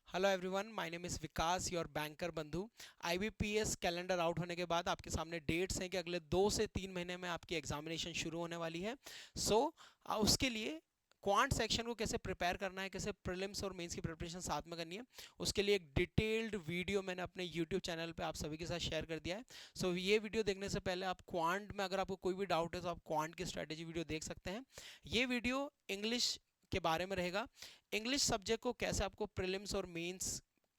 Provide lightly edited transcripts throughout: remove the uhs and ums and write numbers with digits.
Hello everyone, my name is Vikas, your banker बंधु। IBPS calendar out होने के बाद आपके सामने डेट्स हैं कि अगले 2 से 3 महीने में आपकी एग्जामिनेशन शुरू होने वाली है। सो उसके लिए क्वांट सेक्शन को कैसे प्रिपेयर करना है, कैसे प्रीलिम्स और मेंस की प्रिपरेशन साथ में करनी है, उसके लिए एक डिटेल्ड वीडियो मैंने अपने यूट्यूब चैनल पे आप सभी के साथ शेयर कर दिया है। सो ये वीडियो देखने से पहले आप क्वांट में अगर आपको कोई भी डाउट है तो आप क्वांट की स्ट्रेटेजी वीडियो देख सकते हैं। ये वीडियो इंग्लिश के बारे में रहेगा। इंग्लिश सब्जेक्ट को कैसे आपको प्रीलिम्स और मेंस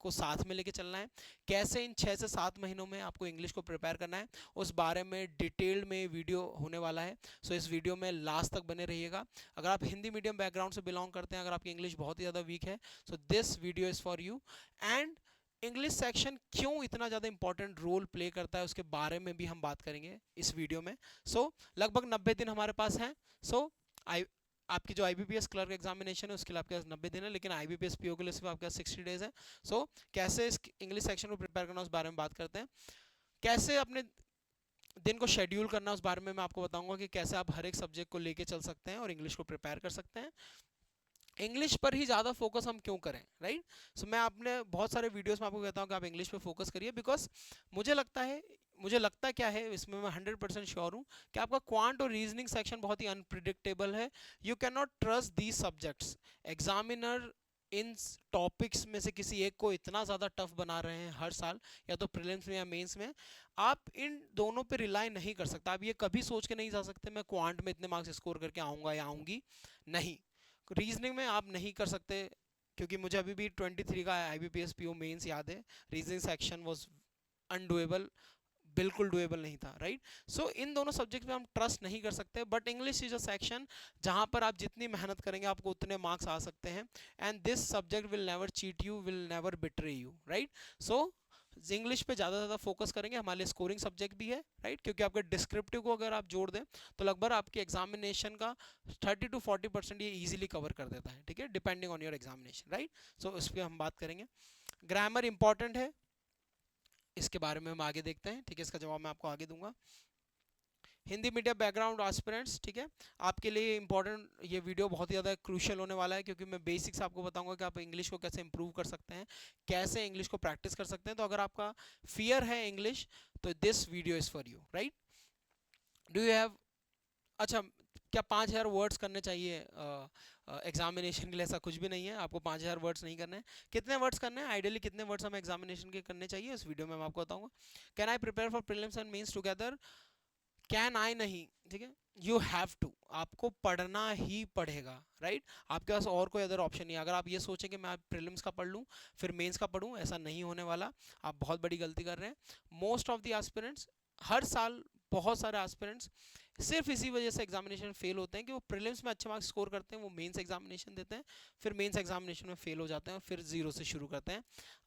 को साथ में लेके चलना है, कैसे इन 6 से 7 महीनों में आपको इंग्लिश को प्रिपेयर करना है, उस बारे में डिटेल्ड में वीडियो होने वाला है। सो इस वीडियो में लास्ट तक बने रहिएगा। अगर आप हिंदी मीडियम बैकग्राउंड से बिलोंग करते हैं, अगर आपकी इंग्लिश बहुत ही ज़्यादा वीक है, so this video is for you. And English section क्यों इतना ज़्यादा इंपॉर्टेंट रोल प्ले करता है उसके बारे में भी हम बात करेंगे इस वीडियो में। लगभग 90 दिन हमारे पास हैं। सो आई आपकी जो आईबीपीएस क्लर्क एग्जामिनेशन है उसके लिए आपके पास 90 दिन है, लेकिन आईबीपीएस पीओ के लिए सिर्फ आपके पास 60 डेज है। कैसे इस इंग्लिश सेक्शन को प्रिपेयर करना उस बारे में बात करते हैं। कैसे अपने दिन को शेड्यूल करना उस बारे में मैं आपको बताऊंगा कि कैसे आप हर एक सब्जेक्ट को लेके चल सकते हैं और इंग्लिश को प्रिपेयर कर सकते हैं। इंग्लिश पर ही ज़्यादा फोकस हम क्यों करें, राइट? मैं अपने बहुत सारे वीडियोस में आपको कहता हूँ कि आप इंग्लिश पे फोकस करिए, बिकॉज मुझे लगता है मुझे लगता क्या है, इसमें मैं 100% श्योर हूँ कि आपका क्वांट और रीजनिंग सेक्शन बहुत ही अनप्रिडिक्टेबल है। You can not trust these subjects. Examiner in topics में से किसी एक को इतना ज़्यादा टफ बना रहे हैं हर साल, या तो प्रीलिम्स में या मेंस में। आप इन दोनों पे रिलाई नहीं कर सकता। आप ये कभी सोच के नहीं जा सकते मैं क्वांट में इतने मार्क्स स्कोर करके आऊँगा या आऊँगी। नहीं, रीजनिंग में आप नहीं कर सकते, क्योंकि मुझे अभी भी 23 का आईबीपीएस पीओ मेंस याद है। रीजनिंग सेक्शन वाज अनडुएबल, बिल्कुल डुएबल नहीं था, राइट? इन दोनों सब्जेक्ट में हम ट्रस्ट नहीं कर सकते, but English is a section जहां पर आप जितनी मेहनत करेंगे आपको उतने मार्क्स आ सकते हैं। And this subject will never cheat you, will never betray you, right? So English पे ज़्यादा फोकस करेंगे। हमारे लिए स्कोरिंग सब्जेक्ट भी है, राइट? क्योंकि आपके डिस्क्रिप्टिव को अगर आप जोड़ दें तो लगभग आपके एग्जामिनेशन का 30 to 40% ये इजीली कवर कर देता है, ठीक है, depending on your examination, right? इस पर हम बात करेंगे। ग्रामर इंपॉर्टेंट है, इसके बारे में हम आगे देखते हैं, ठीक है? इसका जवाब मैं आपको आगे दूंगा। हिंदी मीडियम बैकग्राउंड एस्पिरेंट्स, ठीक है, आपके लिए इंपॉर्टेंट ये वीडियो बहुत ही ज़्यादा क्रूशियल होने वाला है, क्योंकि मैं बेसिक्स आपको बताऊंगा कि आप इंग्लिश को कैसे इंप्रूव कर सकते हैं, कैसे इंग्लिश को प्रैक्टिस कर सकते हैं। तो अगर आपका फियर है इंग्लिश, तो this video is for you, right? Do you have अच्छा, क्या 5,000 वर्ड्स करने चाहिए एग्जामिनेशन के लिए? ऐसा कुछ भी नहीं है, आपको 5,000 वर्ड्स नहीं करने हैं। कितने वर्ड्स करने हैं, आइडियली कितने वर्ड्स हमें एग्जामिनेशन के करने चाहिए, इस वीडियो में मैं आपको बताऊंगा। Can I prepare for prelims and mains together? Can I नहीं, ठीक है, यू हैव टू। आपको पढ़ना ही पड़ेगा, राइट? आपके पास और कोई अदर ऑप्शन नहीं है। अगर आप ये सोचें कि मैं प्रीलिम्स का पढ़ लूँ फिर मेंस का पढ़ूँ, ऐसा नहीं होने वाला। आप बहुत बड़ी गलती कर रहे हैं। मोस्ट ऑफ द एस्पिरेंट्स हर साल, बहुत सारे एस्पिरेंट्स सिर्फ इसी वजह से एग्जामिनेशन फेल होते हैं कि वो प्रीलिम्स में अच्छे मार्क्स स्कोर करते हैं, वो मेंस एग्जामिनेशन देते हैं, फिर मेंस एग्जामिनेशन में फेल हो जाते हैं, फिर जीरो से शुरू करते हैं।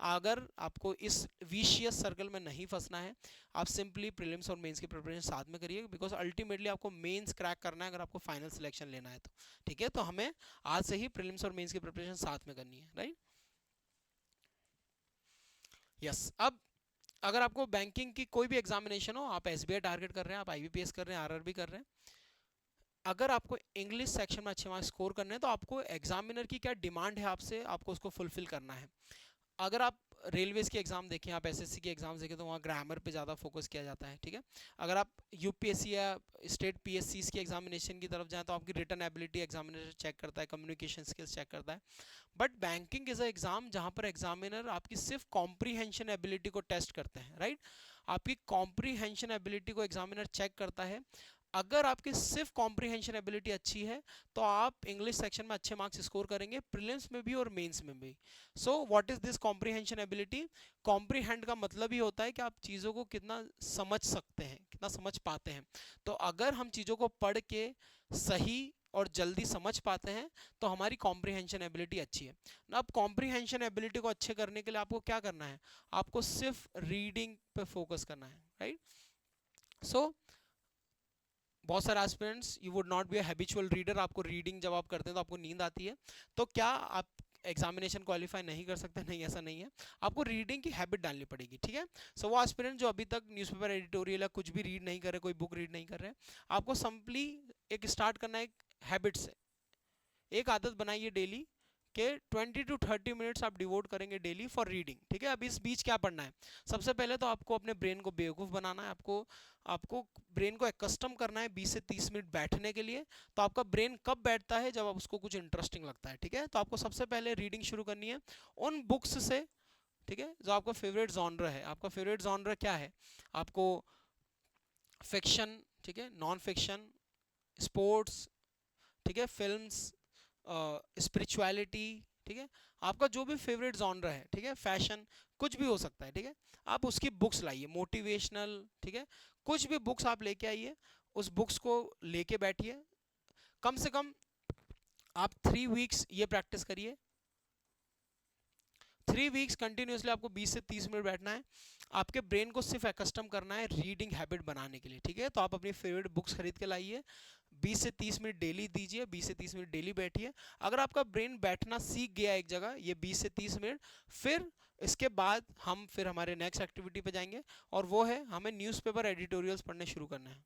अगर आपको इस विशियस सर्कल में नहीं फंसना है, आप सिंपली प्रीलिम्स और मेंस की प्रिपरेशन साथ में करिए, बिकॉज अल्टीमेटली आपको मेंस क्रैक करना है अगर आपको फाइनल सिलेक्शन लेना है तो, ठीक है? तो हमें आज से ही प्रीलिम्स और मेंस की प्रिपरेशन साथ में करनी है, राइट? यस। अब अगर आपको बैंकिंग की कोई भी एग्जामिनेशन हो, आप एसबीआई टारगेट कर रहे हैं, आप आईबीपीएस कर रहे हैं, आरआरबी कर रहे हैं, अगर आपको इंग्लिश सेक्शन में अच्छे मार्क्स स्कोर करने हैं तो आपको एग्जामिनर की क्या डिमांड है आपसे, आपको उसको फुलफिल करना है। अगर आप रेलवेज के एग्जाम देखें, आप एसएससी के एग्जाम देखें, तो वहाँ ग्रामर पे ज़्यादा फोकस किया जाता है, ठीक है? अगर आप यूपीएससी या स्टेट पीएससी की एग्जामिनेशन की तरफ जाएं तो आपकी रिटन एबिलिटी एग्जामिनर चेक करता है, कम्युनिकेशन स्किल्स चेक करता है। But banking is a exam जहाँ पर एग्जामिनर आपकी सिर्फ कॉम्प्रीहेंशन एबिलिटी को टेस्ट करते हैं, राइट? आपकी कॉम्प्रीहेंशन एबिलिटी को एग्जामिनर चेक करता है। अगर आपकी सिर्फ कॉम्प्रीहेंशन एबिलिटी अच्छी है तो आप इंग्लिश सेक्शन में अच्छे मार्क्स स्कोर करेंगे, प्रीलिम्स में भी और मेंस में भी। What is this comprehension ability? Comprehend का मतलब ही होता है कि आप चीज़ों को कितना समझ सकते हैं, कितना समझ पाते हैं। तो अगर हम चीज़ों को पढ़ के सही और जल्दी समझ पाते हैं तो हमारी कॉम्प्रीहेंशन एबिलिटी अच्छी है। अब कॉम्प्रीहेंशन एबिलिटी को अच्छे करने के लिए आपको क्या करना है? आपको सिर्फ रीडिंग पे फोकस करना है, राइट? सो बहुत सारे aspirants, you would not be a habitual reader. आपको रीडिंग जब आप करते हैं तो आपको नींद आती है, तो क्या आप एग्जामिनेशन क्वालिफाई नहीं कर सकते? नहीं, ऐसा नहीं है। आपको रीडिंग की हैबिट डालनी पड़ेगी, ठीक है? वो एस्पिरेंट जो अभी तक न्यूज़पेपर एडिटोरियल या कुछ भी रीड नहीं कर रहे, कोई बुक रीड नहीं कर रहे, आपको सिंपली एक स्टार्ट करना है, एक हैबिट से। एक आदत बनाइए डेली कि 20 to 30 मिनट्स आप डिवोट करेंगे डेली फॉर रीडिंग, ठीक है। अब इस बीच क्या पढ़ना है? सबसे पहले तो आपको अपने ब्रेन को बेवकूफ़ बनाना है, आपको ब्रेन को एकस्टम करना है 20 से 30 मिनट बैठने के लिए। तो आपका ब्रेन कब बैठता है? जब आप उसको कुछ इंटरेस्टिंग लगता है, ठीक है। तो आपको सबसे पहले रीडिंग शुरू करनी है उन बुक्स से, ठीक है, जो आपका फेवरेट जॉनर है। आपका फेवरेट जॉनर क्या है? आपको फिक्शन, ठीक है, नॉन फिक्शन, स्पोर्ट्स, ठीक है, फिल्म्स, स्पिरिचुअलिटी, ठीक है, आपका जो भी फेवरेट जॉनर है, ठीक है, फैशन, कुछ भी हो सकता है, ठीक है। आप उसकी बुक्स लाइए, मोटिवेशनल, ठीक है, कुछ भी बुक्स आप लेके आइए, उस बुक्स को लेके बैठिए। कम से कम आप 3 वीक्स ये प्रैक्टिस करिए। 3 वीक्स कंटिन्यूसली आपको 20 से 30 मिनट बैठना है। आपके ब्रेन को सिर्फ एकस्टम करना है रीडिंग हैबिट बनाने के लिए, ठीक है। तो आप अपनी फेवरेट बुक्स खरीद के लाइए, 20 से 30 मिनट डेली दीजिए, 20 से 30 मिनट डेली बैठिए। अगर आपका ब्रेन बैठना सीख गया एक जगह ये 20 से 30 मिनट, फिर इसके बाद हम फिर हमारे नेक्स्ट एक्टिविटी पे जाएंगे, और वो है हमें न्यूज़पेपर एडिटोरियल्स पढ़ने शुरू करना है।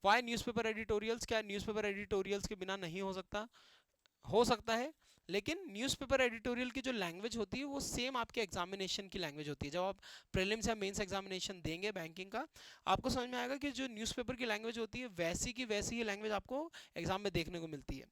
Why newspaper editorials? क्या न्यूज़पेपर एडिटोरियल्स के बिना नहीं हो सकता है, लेकिन न्यूज़पेपर एडिटोरियल की जो लैंग्वेज होती है वो सेम आपके एग्जामिनेशन की लैंग्वेज होती है। जब आप प्रीलिम्स या मेंस एग्जामिनेशन देंगे बैंकिंग का, आपको समझ में आएगा कि जो न्यूज़पेपर की लैंग्वेज होती है वैसी की वैसी ही लैंग्वेज आपको एग्जाम में देखने को मिलती है।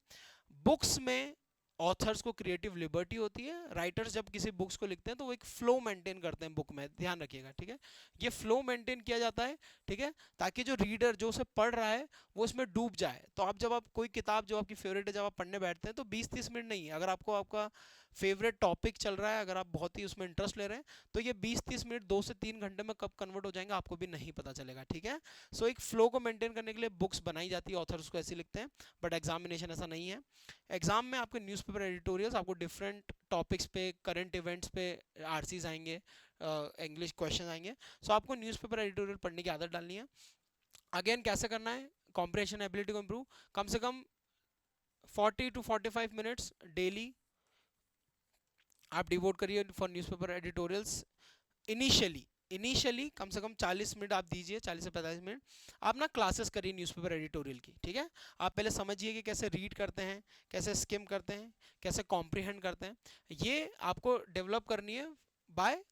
बुक्स में ऑथर्स को क्रिएटिव लिबर्टी होती है। राइटर्स जब किसी बुक्स को लिखते हैं तो वो एक फ्लो मेंटेन करते हैं बुक में, ध्यान रखिएगा, ठीक है। ये फ्लो मेंटेन किया जाता है, ठीक है, ताकि जो रीडर जो उसे पढ़ रहा है वो इसमें डूब जाए। तो आप जब आप कोई किताब जो आपकी फेवरेट है जब आप पढ़ने बैठते हैं तो 20-30 मिनट नहीं है, अगर आपको आपका फेवरेट टॉपिक चल रहा है, अगर आप बहुत ही उसमें इंटरेस्ट ले रहे हैं, तो ये 20-30 मिनट 2 से 3 घंटे में कब कन्वर्ट हो जाएंगे आपको भी नहीं पता चलेगा, ठीक है। सो एक फ्लो को मेंटेन करने के लिए बुक्स बनाई जाती है, ऑथर्स को ऐसे लिखते हैं, बट एग्जामिनेशन ऐसा नहीं है। एग्जाम में आपके न्यूज़पेपर एडिटोरियल्स आपको डिफरेंट टॉपिक्स पे, करंट इवेंट्स पे आरसीज आएंगे, इंग्लिश क्वेश्चन आएंगे। सो आपको न्यूज़पेपर एडिटोरियल पढ़ने की आदत डालनी है। अगेन कैसे करना है कॉम्प्रिहेंशन एबिलिटी को इम्प्रूव? कम से कम 40 to 45 मिनट्स डेली आप डिवोट करिए फॉर न्यूज़पेपर एडिटोरियल्स। इनिशियली कम से कम 40 मिनट आप दीजिए, 40 से 45 मिनट आप ना क्लासेस करिए न्यूज़पेपर एडिटोरियल की, ठीक है। आप पहले समझिए कि कैसे रीड करते हैं, कैसे स्किम करते हैं, कैसे कॉम्प्रिहेंड करते हैं। ये आपको डेवलप करनी है बाय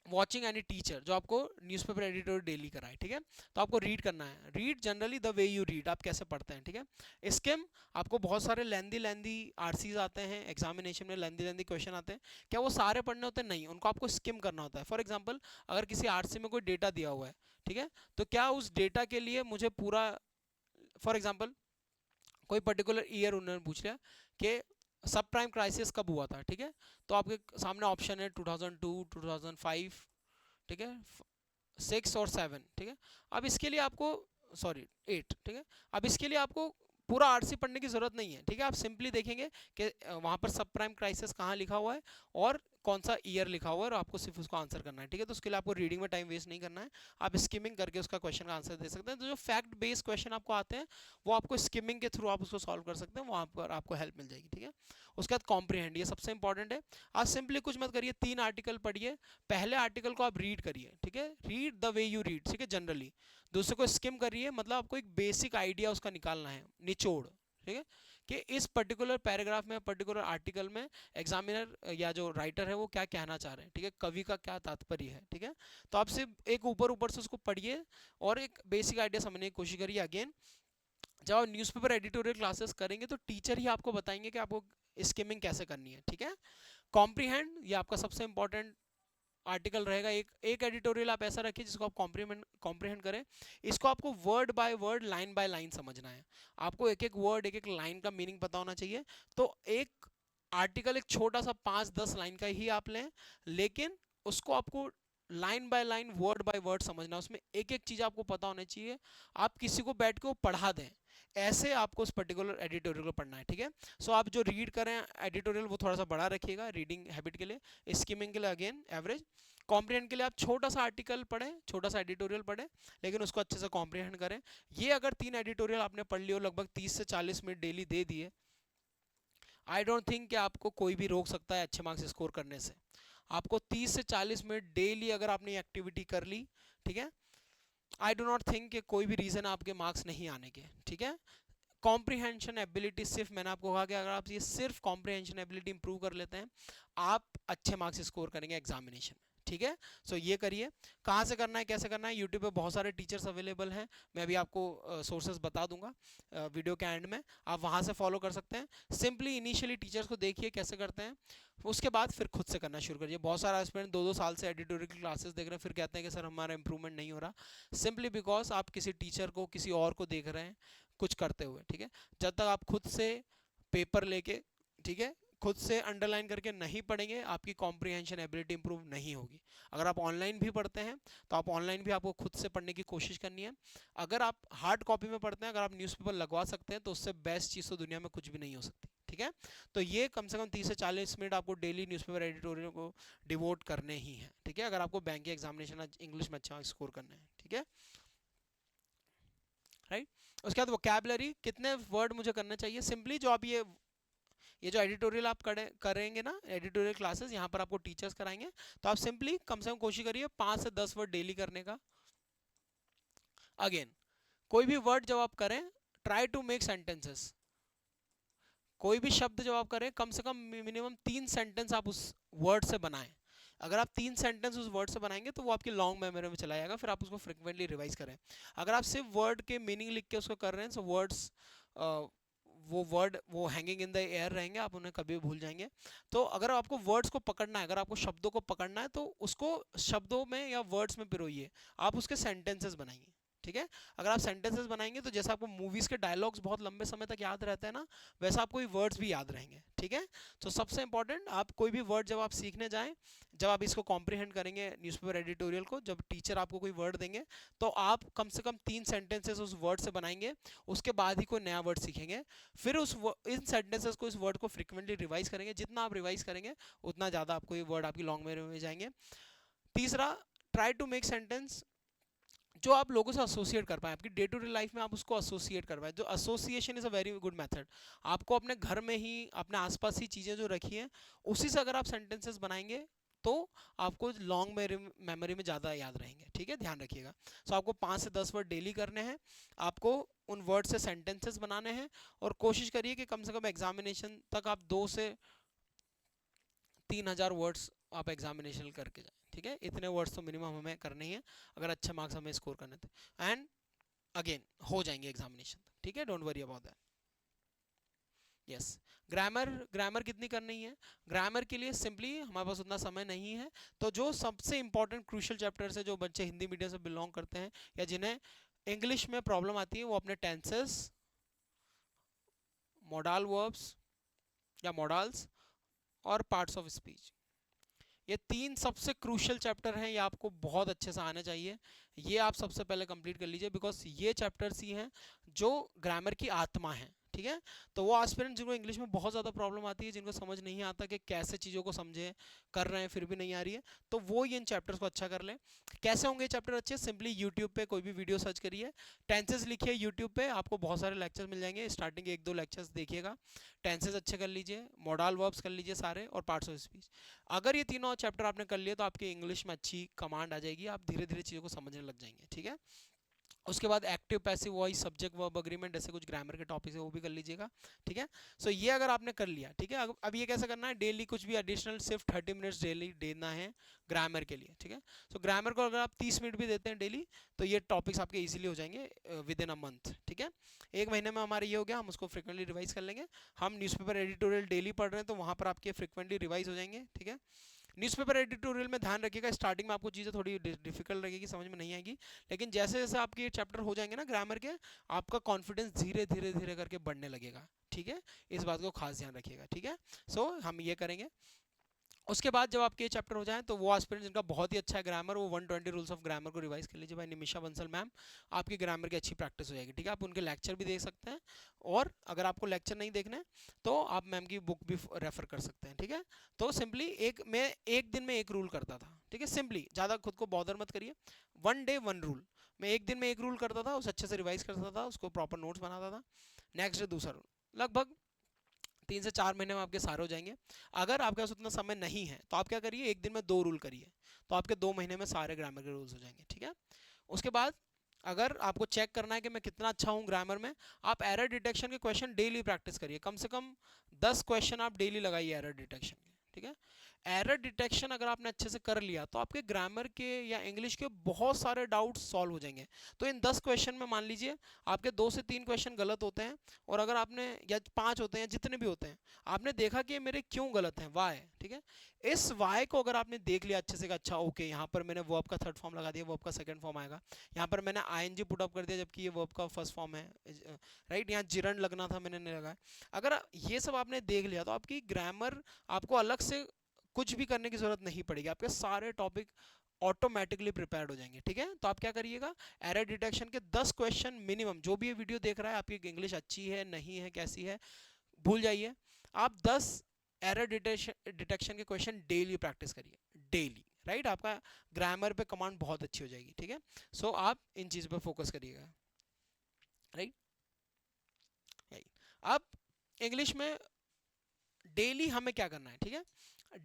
वॉचिंग एनी टीचर जो आपको न्यूज़पेपर एडिटर डेली कराए, ठीक है। तो आपको रीड करना है, read generally the way you read, आप कैसे पढ़ते हैं, ठीक है। स्किम, आपको बहुत सारे लेंदी आरसीज आते हैं एग्जामिनेशन में, लेंदी क्वेश्चन आते हैं, क्या वो सारे पढ़ने होते हैं? नहीं, उनको आपको स्किम करना होता है। फॉर एग्जाम्पल अगर किसी आरसी में कोई डेटा दिया हुआ है, ठीक है, तो क्या उस डेटा के लिए मुझे पूरा, फॉर एग्जाम्पल कोई पर्टिकुलर ईयर उन्होंने पूछ लिया कि सब प्राइम क्राइसिस कब हुआ था, ठीक है, तो आपके सामने ऑप्शन है 2002, 2005, ठीक है, 6 और 7, ठीक है। अब इसके लिए आपको, सॉरी 8, ठीक है, अब इसके लिए आपको पूरा आरसी पढ़ने की जरूरत नहीं है, ठीक है। आप सिंपली देखेंगे कि वहां पर सब प्राइम क्राइसिस कहाँ लिखा हुआ है और कौन सा ईयर लिखा हुआ है, और आपको सिर्फ उसको आंसर करना है, ठीक है। तो उसके लिए आपको रीडिंग में टाइम वेस्ट नहीं करना है, आप स्किमिंग करके उसका क्वेश्चन का आंसर दे सकते हैं। तो जो फैक्ट बेस्ड क्वेश्चन आपको आते हैं वो आपको स्किमिंग के थ्रू आप उसको सॉल्व कर सकते हैं, वहाँ पर आपको हेल्प मिल जाएगी, ठीक है। उसके बाद कॉम्प्रीहेंड, ये सबसे इंपॉर्टेंट है। आप सिंपली कुछ मत करिए, 3 आर्टिकल पढ़िए, पहले आर्टिकल को आप रीड करिए, ठीक है, read the way you read, ठीक है, जनरली। दूसरे को स्किम करिए, मतलब आपको एक बेसिक आइडिया उसका निकालना है, निचोड़, ठीक है, कि इस पर्टिकुलर पैराग्राफ में, पर्टिकुलर आर्टिकल में एग्जामिनर या जो राइटर है वो क्या कहना चाह रहे हैं, ठीक है, कवि का क्या तात्पर्य है, ठीक है। तो आप सिर्फ एक ऊपर ऊपर से उसको पढ़िए और एक बेसिक आइडिया समझने की कोशिश करिए। अगेन जब आप न्यूज़पेपर एडिटोरियल क्लासेस करेंगे तो टीचर ही आपको बताएंगे कि आपको स्किमिंग कैसे करनी है, ठीक है। कॉम्प्रीहेंड, ये आपका सबसे इंपॉर्टेंट आर्टिकल रहेगा। एक एडिटोरियल आप ऐसा रखिए जिसको आप कॉम्प्रीहेंड करें। इसको आपको word by word, line by line समझना है, आपको एक एक वर्ड, एक एक लाइन का मीनिंग पता होना चाहिए। तो एक आर्टिकल एक छोटा सा 5-10 लाइन का ही आप लें, लेकिन उसको आपको line by line, word by word समझना, उसमें एक एक चीज आपको पता होनी चाहिए। आप किसी को बैठ के वो पढ़ा दें, ऐसे आपको उस पर्टिकुलर एडिटोरियल को पढ़ना है, ठीक है। सो आप जो रीड करें एडिटोरियल वो थोड़ा सा बड़ा रखिएगा रीडिंग हैबिट के लिए। स्किमिंग के लिए अगेन एवरेज। कॉम्प्रिहेंड के लिए आप छोटा सा आर्टिकल पढ़ें, छोटा सा एडिटोरियल पढ़ें, लेकिन उसको अच्छे से कॉम्प्रिहेंड करें। ये अगर 3 एडिटोरियल आपने पढ़ लिए और लगभग 30 से 40 मिनट डेली दे दिए, आई डोंट थिंक कि आपको कोई भी रोक सकता है अच्छे मार्क्स स्कोर करने से। आपको 30 से 40 मिनट डेली अगर आपने एक्टिविटी कर ली, ठीक है, आई डो नॉट थिंक कि कोई भी रीज़न आपके मार्क्स नहीं आने के, ठीक है। कॉम्प्रिहेंशन एबिलिटी, सिर्फ मैंने आपको कहा कि अगर आप ये सिर्फ कॉम्प्रिहेंशन एबिलिटी इंप्रूव कर लेते हैं, आप अच्छे मार्क्स स्कोर करेंगे एग्जामिनेशन में, ठीक है। सो ये करिए। कहाँ से करना है, कैसे करना है, यूट्यूब पे बहुत सारे टीचर्स अवेलेबल हैं, मैं अभी आपको सोर्सेज बता दूंगा वीडियो के एंड में, आप वहाँ से फॉलो कर सकते हैं। सिंपली इनिशियली टीचर्स को देखिए कैसे करते हैं, उसके बाद फिर खुद से करना शुरू करिए। बहुत सारा स्टूडेंट 2-2 साल से एडिटोरियल की क्लासेस देख रहे हैं, फिर कहते हैं कि सर हमारा इंप्रूवमेंट नहीं हो रहा, सिंपली बिकॉज आप किसी टीचर को, किसी और को देख रहे हैं कुछ करते हुए, ठीक है। जब तक आप खुद से पेपर लेके, ठीक है, खुद से अंडरलाइन करके नहीं पढ़ेंगे, आपकी कॉम्प्रिहेंशन एबिलिटी इंप्रूव नहीं होगी। अगर आप ऑनलाइन भी पढ़ते हैं तो आप ऑनलाइन भी आपको खुद से पढ़ने की कोशिश करनी है। अगर आप हार्ड कॉपी में पढ़ते हैं, अगर आप न्यूज़पेपर लगवा सकते हैं, तो उससे बेस्ट चीज़ तो दुनिया में कुछ भी नहीं हो सकती, ठीक है। तो ये कम से कम 30 से 40 मिनट आपको डेली न्यूज़पेपर एडिटोरियल को डिवोट करने ही हैं, ठीक है, अगर आपको बैंक के एग्जामिनेशन इंग्लिश में अच्छा स्कोर करना है, ठीक है, राइट। उसके बाद वोकैबुलरी, कितने वर्ड मुझे करना चाहिए, सिंपली जो आप ये जो एडिटोरियल आप करेंगे ना, एडिटोरियल क्लासेस यहाँ पर आपको टीचर्स कराएंगे, तो आप सिंपली कम से कम कोशिश करिए 5 से 10 वर्ड डेली करने का। अगेन, कोई भी वर्ड जब आप करें, ट्राई टू मेक सेंटेंसेस, कोई भी शब्द जब आप करें, कम से कम मिनिमम 3 सेंटेंस आप उस वर्ड से बनाएं। अगर आप 3 सेंटेंस उस वर्ड से बनाएंगे तो वो आपकी लॉन्ग मेमोरी में चला जाएगा, फिर आप उसको फ्रिक्वेंटली रिवाइज करें। अगर आप सिर्फ वर्ड के मीनिंग लिख के उसको कर रहे हैं, सो वर्ड्स वो हैंगिंग इन द एयर रहेंगे, आप उन्हें कभी भी भूल जाएंगे। तो अगर आपको वर्ड्स को पकड़ना है, अगर आपको शब्दों को पकड़ना है, तो उसको शब्दों में या वर्ड्स में पिरोइए, आप उसके सेंटेंसेस बनाइए, ठीक है। अगर आप सेंटेंसेस बनाएंगे तो जैसे आपको मूवीज के डायलॉग्स बहुत लंबे समय तक याद रहते हैं ना, वैसा आपको वर्ड्स भी याद रहेंगे, ठीक है। तो सबसे इंपॉर्टेंट, आप कोई भी वर्ड जब आप सीखने जाएं, जब आप इसको कॉम्प्रिहेंड करेंगे न्यूज़पेपर एडिटोरियल को, जब टीचर आपको कोई वर्ड देंगे, तो आप कम से कम 3 सेंटेंसेस उस वर्ड से बनाएंगे, उसके बाद ही कोई नया वर्ड सीखेंगे। फिर इन सेंटेंसेस को, इस वर्ड को फ्रिक्वेंटली रिवाइज करेंगे, जितना आप रिवाइज करेंगे उतना ज़्यादा आपको ये वर्ड आपकी लॉन्ग मेमोरी में जाएंगे। तीसरा, ट्राई टू मेक सेंटेंस जो आप लोगों से एसोसिएट कर पाए, आपकी डे टू डे लाइफ में आप उसको एसोसिएट कर पाए। जो association is a very good method. आपको अपने घर में ही, अपने आसपास ही चीज़ें जो रखी हैं, उसी से अगर आप सेंटेंसेस बनाएंगे तो आपको लॉन्ग मेमोरी में ज़्यादा याद रहेंगे, ठीक है, ध्यान रखिएगा। सो आपको 5 से 10 वर्ड डेली करने हैं, आपको उन वर्ड से सेंटेंसेस बनाने हैं, और कोशिश करिए कि कम से कम एग्जामिनेशन तक आप 2 से 3,000 वर्ड्स आप एग्जामिनेशन करके जाएं, ठीक है। इतने वर्ड्स तो मिनिमम हमें करने ही है अगर अच्छे मार्क्स हमें स्कोर करने थे, एंड अगेन हो जाएंगे एग्जामिनेशन, ठीक है, don't worry about that. Yes, grammar कितनी करनी है, ग्रामर के लिए सिंपली हमारे पास उतना समय नहीं है, तो जो सबसे इंपॉर्टेंट क्रूशियल चैप्टर्स है, जो बच्चे हिंदी मीडियम से बिलोंग करते हैं या जिन्हें इंग्लिश में प्रॉब्लम आती है, वो अपने टेंसेस, मॉडल वर्ब्स या मॉडल्स, और पार्ट्स ऑफ स्पीच, ये 3 सबसे क्रूशियल चैप्टर हैं, ये आपको बहुत अच्छे से आने चाहिए। ये आप सबसे पहले कंप्लीट कर लीजिए, बिकॉज ये चैप्टर्स ही हैं जो ग्रामर की आत्मा है, ठीक है। तो वो एस्पिरेंट जिनको इंग्लिश में बहुत ज़्यादा प्रॉब्लम आती है, जिनको समझ नहीं आता कि कैसे चीज़ों को समझे, कर रहे हैं फिर भी नहीं आ रही है, तो वो इन चैप्टर्स को अच्छा कर लें। कैसे होंगे चैप्टर अच्छे, सिंपली यूट्यूब पे कोई भी वीडियो सर्च करिए, टेंसेस लिखिए, यूट्यूब पे आपको बहुत सारे लेक्चर्स मिल जाएंगे, स्टार्टिंग के 1-2 लेक्चर्स देखिएगा, टेंसेस अच्छे कर लीजिए, मॉडल वर्ब्स कर लीजिए सारे, और पार्ट्स ऑफ स्पीच। अगर ये तीनों चैप्टर आपने कर लिए तो आपकी इंग्लिश में अच्छी कमांड आ जाएगी, आप धीरे धीरे चीज़ों को समझने लग जाएंगे, ठीक है। उसके बाद active, passive voice, subject verb agreement, ऐसे कुछ ग्रामर के टॉपिक है वो भी कर लीजिएगा, ठीक है। सो ये अगर आपने कर लिया, ठीक है, अब ये कैसे करना है, डेली कुछ भी एडिशनल सिर्फ 30 मिनट्स डेली देना है ग्रामर के लिए, ठीक है। सो ग्रामर को अगर आप 30 मिनट भी देते हैं डेली, तो ये टॉपिक्स आपके इजीली हो जाएंगे विद इन अ मंथ, ठीक है। 1 महीने में हमारे ये हो गया, हम उसको फ्रिक्वेंटली रिवाइज कर लेंगे। हम न्यूज़पेपर एडिटोरियल डेली पढ़ रहे हैं, तो वहाँ पर आपके फ्रिक्वेंटली रिवाइज हो जाएंगे, ठीक है। न्यूज़पेपर एडिटोरियल में ध्यान रखिएगा, स्टार्टिंग में आपको चीज़ें थोड़ी डिफिकल्ट लगेगी, समझ में नहीं आएगी, लेकिन जैसे जैसे आपके चैप्टर हो जाएंगे ना ग्रामर के, आपका कॉन्फिडेंस धीरे धीरे धीरे करके बढ़ने लगेगा, ठीक है। इस बात को खास ध्यान रखिएगा, ठीक है। सो हम ये करेंगे। उसके बाद जब आपके चैप्टर हो जाएं, तो वो एस्पिरेंट्स जिनका बहुत ही अच्छा है ग्रामर, वो 120 रूल्स ऑफ ग्रामर को रिवाइज कर लीजिए भाई निमिषा बंसल मैम, आपकी ग्रामर की अच्छी प्रैक्टिस हो जाएगी, ठीक है। आप उनके लेक्चर भी देख सकते हैं, और अगर आपको लेक्चर नहीं देखने तो आप मैम की बुक भी रेफर कर सकते हैं, ठीक है। तो सिंपली मैं एक दिन में एक रूल करता था, ठीक है, सिंपली ज़्यादा खुद को बॉदर मत करिए, 1 डे 1 रूल, मैं एक दिन में एक रूल करता था, उसे अच्छे से रिवाइज करता था, उसको प्रॉपर नोट्स बनाता था, नेक्स्ट डे दूसरा रूल, लगभग 3 से 4 महीने में आपके सारे हो जाएंगे। अगर आपके पास उतना समय नहीं है तो आप क्या करिए, एक दिन में 2 रूल करिए, तो आपके 2 महीने में सारे ग्रामर के रूल्स हो जाएंगे, ठीक है। उसके बाद अगर आपको चेक करना है कि मैं कितना अच्छा हूँ ग्रामर में, आप एरर डिटेक्शन के क्वेश्चन डेली प्रैक्टिस करिए, कम से कम 10 क्वेश्चन आप डेली लगाइए एरर डिटेक्शन के, ठीक है। एरर डिटेक्शन अगर आपने अच्छे से कर लिया तो आपके ग्रामर के या इंग्लिश के बहुत सारे डाउट्स सॉल्व हो जाएंगे। तो इन 10 क्वेश्चन में मान लीजिए आपके 2 से 3 क्वेश्चन गलत होते हैं, और अगर आपने, या 5 होते हैं, जितने भी होते हैं, आपने देखा कि मेरे क्यों गलत हैं, वाई, ठीक है। इस वाई को अगर आपने देख लिया अच्छे से कि अच्छा ओके, यहाँ पर मैंने वर्ब का थर्ड फॉर्म लगा दिया, वर्ब का सेकंड फॉर्म आएगा, यहाँ पर मैंने आईएनजी पुट अप कर दिया जबकि ये वर्ब का फर्स्ट फॉर्म है, राइट, यहाँ जिरंड लगना था मैंने नहीं लगाया। अगर ये सब आपने देख लिया तो आपकी ग्रामर, आपको अलग से कुछ भी करने की जरूरत नहीं पड़ेगी, आपके सारे टॉपिक ऑटोमेटिकली प्रिपेयर्ड हो जाएंगे, ठीक है। तो आप क्या करिएगा, एरर डिटेक्शन के 10 क्वेश्चन मिनिमम, जो भी ये वीडियो देख रहा है, आपकी इंग्लिश अच्छी है नहीं है कैसी है भूल जाइए, आप 10 एरर डिटेक्शन के क्वेश्चन डेली प्रैक्टिस करिए, डेली, राइट, आपका ग्रामर पे कमांड बहुत अच्छी हो जाएगी, ठीक है। सो आप इन चीज़ पे फोकस करिएगा, राइट। अब इंग्लिश में डेली हमें क्या करना है, ठीक है।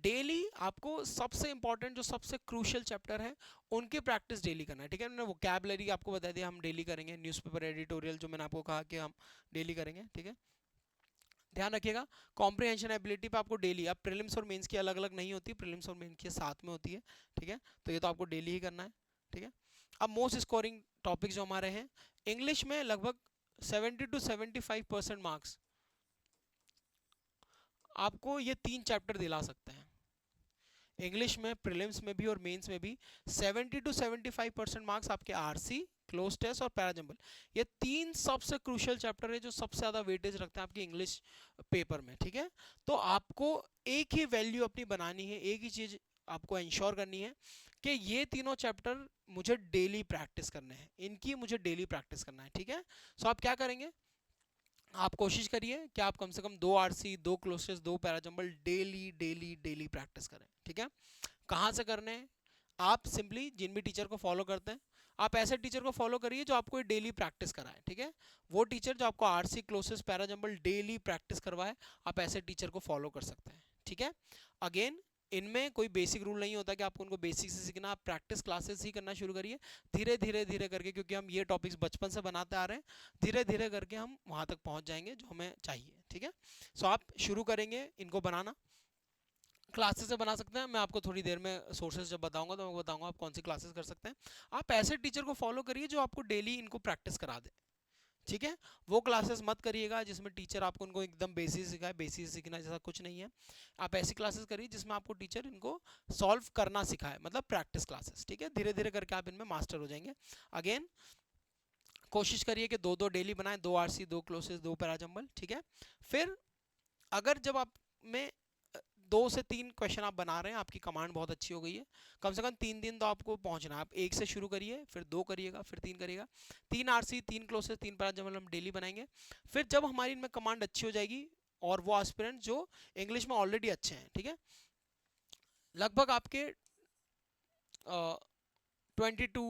डेली आपको सबसे इंपॉर्टेंट, जो सबसे क्रूशियल चैप्टर है, उनकी प्रैक्टिस डेली करना है, ठीक है। मैंने वोकैबुलरी आपको बता दिया हम डेली करेंगे, न्यूज़पेपर एडिटोरियल जो मैंने आपको कहा कि हम डेली करेंगे, ठीक है। ध्यान रखिएगा, कॉम्प्रिहेंशन एबिलिटी पे आपको डेली, अब प्रीलिम्स और मेंस की अलग अलग नहीं होती, प्रीलिम्स और मेंस की साथ में होती है, ठीक है। तो ये तो आपको डेली ही करना है, ठीक है। अब मोस्ट स्कोरिंग टॉपिक जो हमारे हैं, इंग्लिश में लगभग 70 to 75% मार्क्स आपको ये 3 चैप्टर दिला सकते हैं। इंग्लिश में प्रीलिम्स में भी और मेंस में भी 70 to 75% मार्क्स आपके आरसी, क्लोज टेस्ट और पैराजंबल, ये 3 सबसे क्रूशियल चैप्टर है जो सबसे ज्यादा वेटेज रखते हैं आपके इंग्लिश पेपर में, ठीक है। तो आपको एक ही वैल्यू अपनी बनानी है, एक ही चीज आपको इंश्योर करनी है कि ये तीनों चैप्टर मुझे डेली प्रैक्टिस करने हैं, इनकी मुझे डेली प्रैक्टिस करना है, ठीक है। सो आप क्या करेंगे, आप कोशिश करिए कि आप कम से कम 2 RC, 2 closes, 2 parajumble daily daily daily practice करें, ठीक है। कहाँ से करने हैं, आप सिंपली जिन भी टीचर को फॉलो करते हैं, आप ऐसे टीचर को फॉलो करिए जो आपको डेली प्रैक्टिस कराए, ठीक है। वो टीचर जो आपको RC, closes, parajumble daily practice करवाए, आप ऐसे टीचर को फॉलो कर सकते हैं, ठीक है। अगेन, इनमें कोई बेसिक रूल नहीं होता कि आपको उनको बेसिक से सीखना, आप प्रैक्टिस क्लासेस ही करना शुरू करिए, धीरे धीरे धीरे करके, क्योंकि हम ये टॉपिक्स बचपन से बनाते आ रहे हैं, धीरे धीरे करके हम वहां तक पहुंच जाएंगे जो हमें चाहिए, ठीक है। सो आप शुरू करेंगे इनको बनाना, क्लासेस से बना सकते हैं, मैं आपको थोड़ी देर में सोर्सेज जब बताऊंगा तो मैं बताऊंगा आप कौन सी क्लासेस कर सकते हैं। आप ऐसे टीचर को फॉलो करिए जो आपको डेली इनको प्रैक्टिस करा दे, ठीक है। वो क्लासेस मत करिएगा जिसमें टीचर आपको उनको एकदम बेसिक सिखाए, बेसिक सीखना जैसा कुछ नहीं है। आप ऐसी क्लासेस करिए जिसमें आपको टीचर इनको सॉल्व करना सिखाए, मतलब प्रैक्टिस क्लासेस, ठीक है। धीरे धीरे करके आप इनमें मास्टर हो जाएंगे। अगेन, कोशिश करिए कि 2-2 डेली बनाएं, 2 आरसी, 2 क्लोसेस, 2 पैराजंबल, ठीक है। फिर अगर जब आप में 2 से 3 क्वेश्चन आप बना रहे हैं, आपकी कमांड बहुत अच्छी हो गई है, कम से कम 3 दिन तो आपको पहुंचना है। आप 1 से शुरू करिए, फिर 2 करिएगा, फिर 3 करिएगा, 3 आरसी, 3 क्लोसेस, 3 पैराजंबल हम डेली बनाएंगे। फिर जब हमारी इनमें कमांड अच्छी हो जाएगी, और वो एस्पिरेंट जो इंग्लिश में ऑलरेडी अच्छे हैं, ठीक है, लगभग आपके 22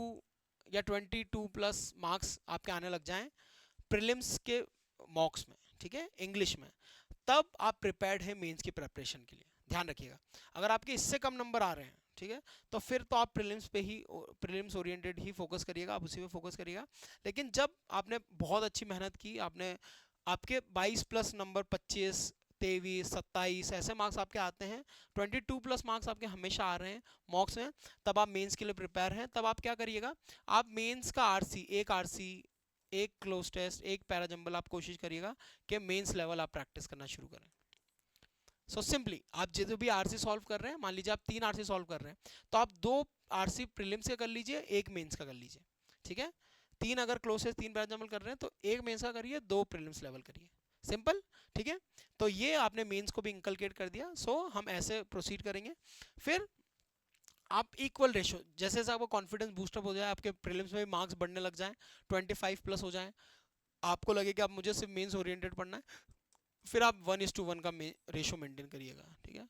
या 22+ मार्क्स आपके आने लग जाएं प्रीलिम्स के मॉक्स में, ठीक है, इंग्लिश में, तब आप प्रिपेयर्ड हैं मेंस की प्रिपरेशन के लिए। ध्यान रखिएगा, अगर आपके इससे कम नंबर आ रहे हैं, ठीक है, तो फिर तो आप प्रीलिम्स पे ही, प्रीलिम्स ओरिएंटेड ही फोकस करिएगा, आप उसी पे फोकस करिएगा। लेकिन जब आपने बहुत अच्छी मेहनत की, आपने, आपके 22+ नंबर, 25, 23, 27 ऐसे मार्क्स आपके आते हैं, 22+ मार्क्स आपके हमेशा आ रहे हैं मॉक्स में, तब आप मेंस के लिए प्रिपेयर हैं। तब आप क्या करिएगा, आप मेंस का आरसी, एक आरसी, एक क्लोज टेस्ट, एक पैराजंबल, आप कोशिश करिएगा कि मेंस लेवल आप प्रैक्टिस करना शुरू करें। सो सिंपली आप जो भी आरसी सॉल्व कर रहे हैं, मान लीजिए आप 3 आरसी सॉल्व कर रहे हैं, तो आप 2 आरसी प्रीलिम्स का कर लीजिए, एक मेंस का कर लीजिए, ठीक है। 3 अगर क्लोज टेस्ट, 3 पैराजंबल कर रहे हैं तो एक मेंस का करिए, 2 प्रीलिम्स लेवल करिए, सिंपल, ठीक है। तो ये आपने मेंस को भी इंकलकेट कर दिया। सो हम ऐसे प्रोसीड करेंगे। फिर आप इक्वल रेशो, जैसे जैसे आपको कॉन्फिडेंस बूस्टअप हो जाए, आपके प्रीलिम्स में भी मार्क्स बढ़ने लग जाएं, 25+ हो जाएं, आपको लगे कि आप मुझे सिर्फ मेंस ओरिएंटेड पढ़ना है, फिर आप 1:1 का रेशो मेंटेन करिएगा, ठीक है।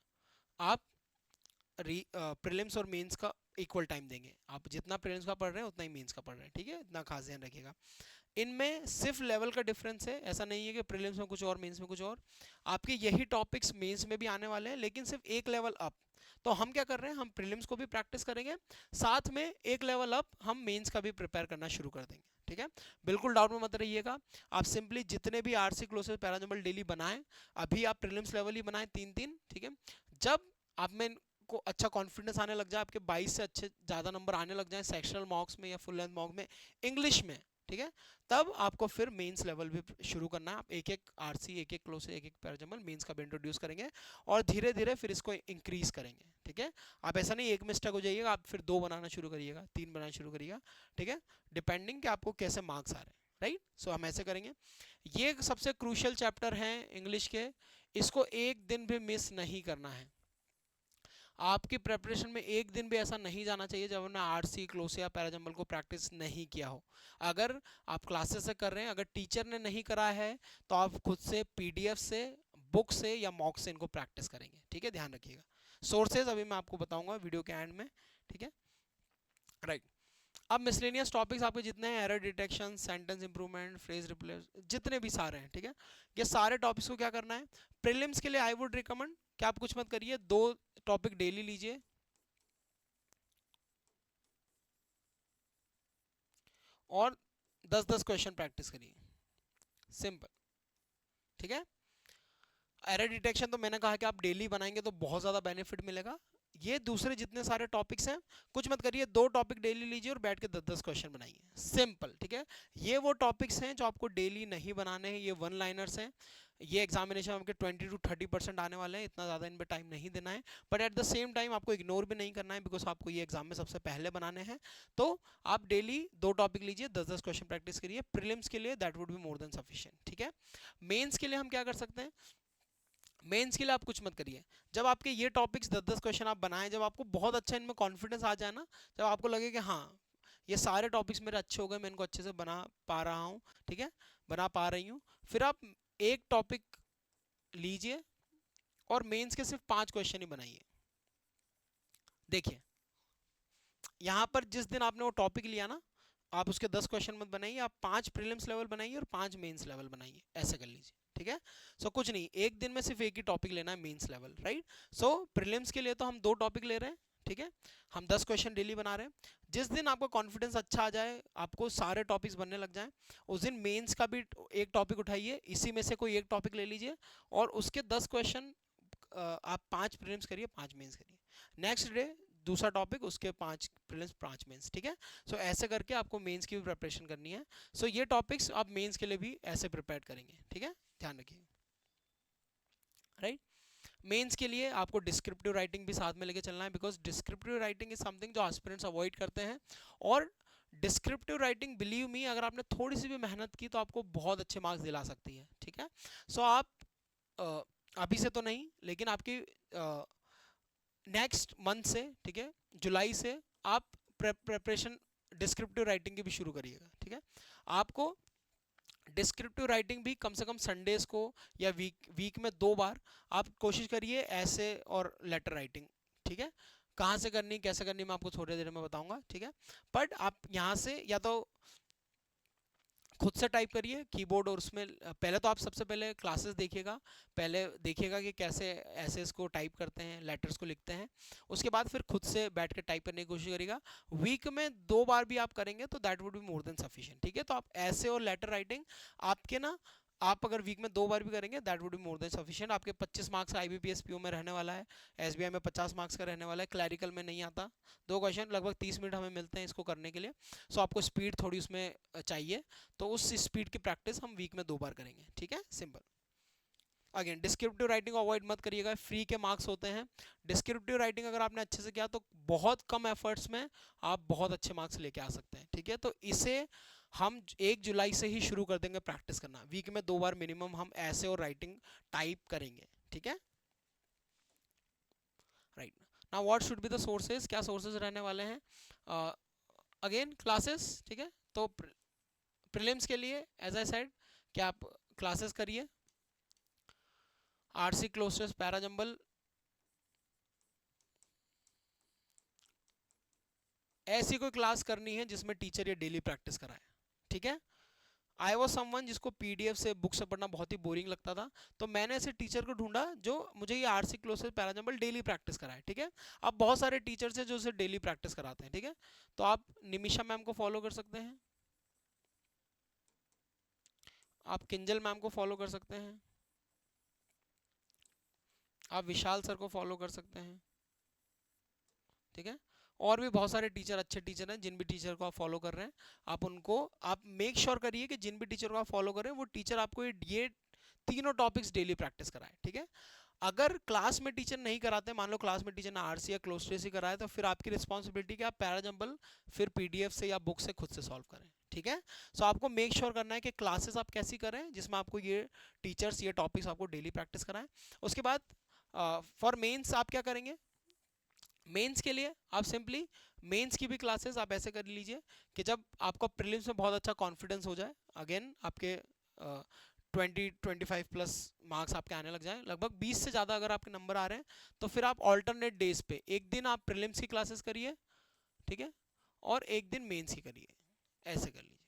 आप प्रीलिम्स और मेंस का इक्वल टाइम देंगे, आप जितना प्रीलिम्स का पढ़ रहे हैं उतना ही मेंस का पढ़ रहे हैं, ठीक है, इतना खास ध्यान रखिएगा। इनमें सिर्फ लेवल का डिफरेंस है, ऐसा नहीं है कि प्रीलिम्स में कुछ और मेंस में कुछ और, आपके यही टॉपिक्स मेंस में भी आने वाले हैं, लेकिन सिर्फ एक लेवल अप। तो हम क्या कर रहे हैं, हम प्रीलिम्स को भी प्रैक्टिस करेंगे, साथ में एक लेवल अप हम मेंस का भी प्रिपेयर करना शुरू कर देंगे। ठीक है, बिल्कुल डाउट में मत रहिएगा। आप सिंपली जितने भी आरसी क्लोसेस पैराजंबल डेली बनाएं, अभी आप प्रीलिम्स लेवल ही बनाएं 3-3। ठीक है, जब आप में को अच्छा कॉन्फिडेंस आने लग जाए, आपके 22 से अच्छे ज़्यादा नंबर आने लग जाए सेक्शनल मार्क्स में या फुल लेंथ मार्क्स में इंग्लिश में, ठीक है, तब आपको फिर मेंस लेवल भी शुरू करना है। आप एक एक आरसी, एक एक क्लोज, एक एक पैराजंबल मेंस का भी इंट्रोड्यूस करेंगे और धीरे धीरे फिर इसको इंक्रीज करेंगे। ठीक है, आप ऐसा नहीं एक में स्टक हो जाइएगा, आप फिर 2 बनाना शुरू करिएगा, 3 बनाना शुरू करिएगा। ठीक है, डिपेंडिंग कि आपको कैसे मार्क्स आ रहे हैं। राइट, सो हम ऐसे करेंगे। ये सबसे क्रूशियल चैप्टर है इंग्लिश के, इसको एक दिन भी मिस नहीं करना है। आपकी प्रेपरेशन में एक दिन भी ऐसा नहीं जाना चाहिए जब हमने आरसी, क्लोस या पैराजंबल को प्रैक्टिस नहीं किया हो। अगर आप क्लासेस से कर रहे हैं, अगर टीचर ने नहीं करा है, तो आप खुद से पीडीएफ से, बुक से या मॉक से इनको प्रैक्टिस करेंगे। ठीक है, ध्यान रखिएगा। सोर्सेज अभी मैं आपको बताऊंगा वीडियो के एंड में। ठीक है, राइट। अब मिसलेनियस टॉपिक्स आपके जितने हैं, error detection, sentence improvement, phrase replace, जितने भी सारे हैं, ठीक है, ये सारे टॉपिक्स को क्या करना है, प्रीलिम्स के लिए आई वुड रिकमेंड कि आप कुछ मत करिए, 2 टॉपिक डेली लीजिए और 10-10 क्वेश्चन प्रैक्टिस करिए, सिंपल। ठीक है, एरर डिटेक्शन तो मैंने कहा कि आप डेली बनाएंगे तो बहुत ज़्यादा बेनिफिट मिलेगा। ये दूसरे जितने सारे टॉपिक्स हैं, कुछ मत करिए, 2 टॉपिक डेली लीजिए और बैठ के 10-10 क्वेश्चन बनाइए, सिंपल। ठीक है, ये वो टॉपिक्स हैं जो आपको डेली नहीं बनाने हैं, ये वन लाइनर्स हैं। ये एग्जामिनेशन आपके 20 to 30% आने वाले हैं, इतना ज़्यादा इन पर टाइम नहीं देना है, but at the same time आपको इग्नोर भी नहीं करना है, बिकॉज आपको ये एग्जाम में सबसे पहले बनाने हैं। तो आप डेली 2 टॉपिक लीजिए, 10-10 क्वेश्चन प्रैक्टिस करिए। प्रीलिम्स के लिए that would be more than sufficient. ठीक है, मेंस के लिए हम क्या कर सकते हैं, मेंस के लिए आप कुछ मत करिए, जब आपके ये टॉपिक्स 10-10 क्वेश्चन आप बनाएं, जब आपको बहुत अच्छा इनमें कॉन्फिडेंस आ जाए ना, जब आपको लगे कि हाँ ये सारे टॉपिक्स मेरे अच्छे हो गए, मैं इनको अच्छे से बना पा रहा हूँ, ठीक है, बना पा रही हूँ, फिर आप एक टॉपिक लीजिए और मेंस के सिर्फ 5 क्वेश्चन ही बनाइए। देखिए, यहाँ पर जिस दिन आपने वो टॉपिक लिया ना, आप उसके 10 क्वेश्चन मत बनाइए, आप 5 प्रीलिम्स लेवल बनाइए और 5 मेंस लेवल बनाइए, ऐसे कर लीजिए। ठीक है, सो कुछ नहीं, एक दिन में सिर्फ एक ही टॉपिक लेना है, मेंस लेवल। राइट, सो प्रीलिम्स के लिए तो हम 2 टॉपिक ले रहे हैं। ठीक है, हम 10 क्वेश्चन डेली बना रहे हैं। जिस दिन आपका कॉन्फिडेंस अच्छा आ जाए, आपको सारे टॉपिक्स बनने लग जाएं, उस दिन मेंस का भी एक टॉपिक उठाइए, इसी में से कोई एक टॉपिक ले लीजिए और उसके 10 क्वेश्चन आप 5 प्रीलिम्स करिए, 5 मेंस करिए। नेक्स्ट डे दूसरा टॉपिक, उसके 5 प्रीलिम्स, 5 मेंस। ठीक है, सो ऐसे करके आपको मेंस की भी प्रिपरेशन करनी है। सो ये टॉपिक्स आप मेंस के लिए भी ऐसे प्रिपेयर करेंगे। ठीक है, ध्यान रखिए। राइट, मेंस के लिए आपको डिस्क्रिप्टिव राइटिंग भी साथ में लेके चलना है, because descriptive writing is something जो एस्पिरेंट्स अवॉइड करते हैं। और डिस्क्रिप्टिव राइटिंग, बिलीव मी, अगर आपने थोड़ी सी भी मेहनत की तो आपको बहुत अच्छे मार्क्स दिला सकती है। ठीक है, सो आप अभी से तो नहीं, लेकिन आपकी नेक्स्ट मंथ से, ठीक है, जुलाई से आप प्रेपरेशन डिस्क्रिप्टिव राइटिंग की भी शुरू करिएगा। ठीक है, आपको डिस्क्रिप्टिव राइटिंग भी कम से कम संडेज को या वीक में 2 बार आप कोशिश करिए, ऐसे और लेटर राइटिंग। ठीक है, कहाँ से करनी, कैसे करनी, मैं आपको थोड़ी देर में बताऊंगा। ठीक है, बट आप यहाँ से या तो खुद से टाइप करिए कीबोर्ड, और उसमें पहले तो आप सबसे पहले क्लासेस देखिएगा, पहले देखिएगा कि कैसे एसेस को टाइप करते हैं, लेटर्स को लिखते हैं, उसके बाद फिर खुद से बैठ के टाइप करने की कोशिश करिएगा। वीक में 2 बार भी आप करेंगे तो that would be more than sufficient. ठीक है, तो आप ऐसे और लेटर राइटिंग आपके ना, आप अगर वीक में 2 बार भी करेंगे that would be more than sufficient. आपके 25 मार्क्स का आईबीपीएस पीओ में रहने वाला है, एसबीआई में 50 मार्क्स का रहने वाला है, क्लैरिकल में नहीं आता। 2 क्वेश्चन लगभग 30 मिनट हमें मिलते हैं इसको करने के लिए, सो आपको स्पीड थोड़ी उसमें चाहिए, तो उस स्पीड की प्रैक्टिस हम वीक में 2 बार करेंगे। ठीक है, सिंपल। अगेन डिस्क्रिप्टिव राइटिंग को अवॉइड मत करिएगा, फ्री के मार्क्स होते हैं। डिस्क्रिप्टिव राइटिंग अगर आपने अच्छे से किया तो बहुत कम एफर्ट्स में आप बहुत अच्छे मार्क्स लेके आ सकते हैं। ठीक है, तो इसे हम 1 जुलाई से ही शुरू कर देंगे प्रैक्टिस करना, वीक में 2 बार मिनिमम हम ऐसे और राइटिंग टाइप करेंगे। ठीक है, right. Now what should be the sources, क्या सोर्सेज रहने वाले हैं, अगेन क्लासेस। ठीक है, तो प्रीलिम्स के लिए एज आई सेड कि आप क्लासेस करिए, आरसी, क्लोस्टर्स, पैराजंबल, ऐसी कोई क्लास करनी है जिसमें टीचर ये डेली प्रैक्टिस कराए। ठीक है, आई वॉज समवन जिसको पीडीएफ से बुक से पढ़ना बहुत ही बोरिंग लगता था, तो मैंने ऐसे टीचर को ढूंढा जो मुझे ये RC closes parajumble daily practice कराए, ठीक है। अब बहुत सारे टीचर्स हैं जो उसे डेली प्रैक्टिस कराते हैं, ठीक है। तो आप निमिषा मैम को फॉलो कर सकते हैं, आप किंजल मैम को फॉलो कर सकते हैं, आप विशाल सर को फॉलो कर सकते हैं, ठीक है। और भी बहुत सारे टीचर, अच्छे टीचर हैं, जिन भी टीचर को आप फॉलो कर रहे हैं आप उनको, आप मेक श्योर करिए कि जिन भी टीचर को आप फॉलो कर रहे हैं वो टीचर आपको ये तीनों टॉपिक्स डेली प्रैक्टिस कराए, ठीक है। अगर क्लास में टीचर नहीं कराते, मान लो क्लास में टीचर ने आरसी या क्लोज ही कराए, तो फिर आपकी रिस्पॉन्सिबिलिटी कि आप पैराजम्बल फिर पीडीएफ से या बुक से खुद से सॉल्व करें, ठीक है। सो आपको मेक श्योर करना है कि क्लासेस आप कैसी करें जिसमें आपको ये टीचर्स ये टॉपिक्स आपको डेली प्रैक्टिस कराएं। उसके बाद फॉर मेंस आप क्या करेंगे, मेंस के लिए आप सिंपली मेंस की भी क्लासेस आप ऐसे कर लीजिए कि जब आपका प्रीलिम्स में बहुत अच्छा कॉन्फिडेंस हो जाए, अगेन आपके 20-25 प्लस मार्क्स आपके आने लग जाएं, लगभग 20 से ज़्यादा अगर आपके नंबर आ रहे हैं, तो फिर आप ऑल्टरनेट डेज पे एक दिन आप प्रीलिम्स की क्लासेस करिए, ठीक है, और एक दिन मेंस की करिए, ऐसे कर लीजिए,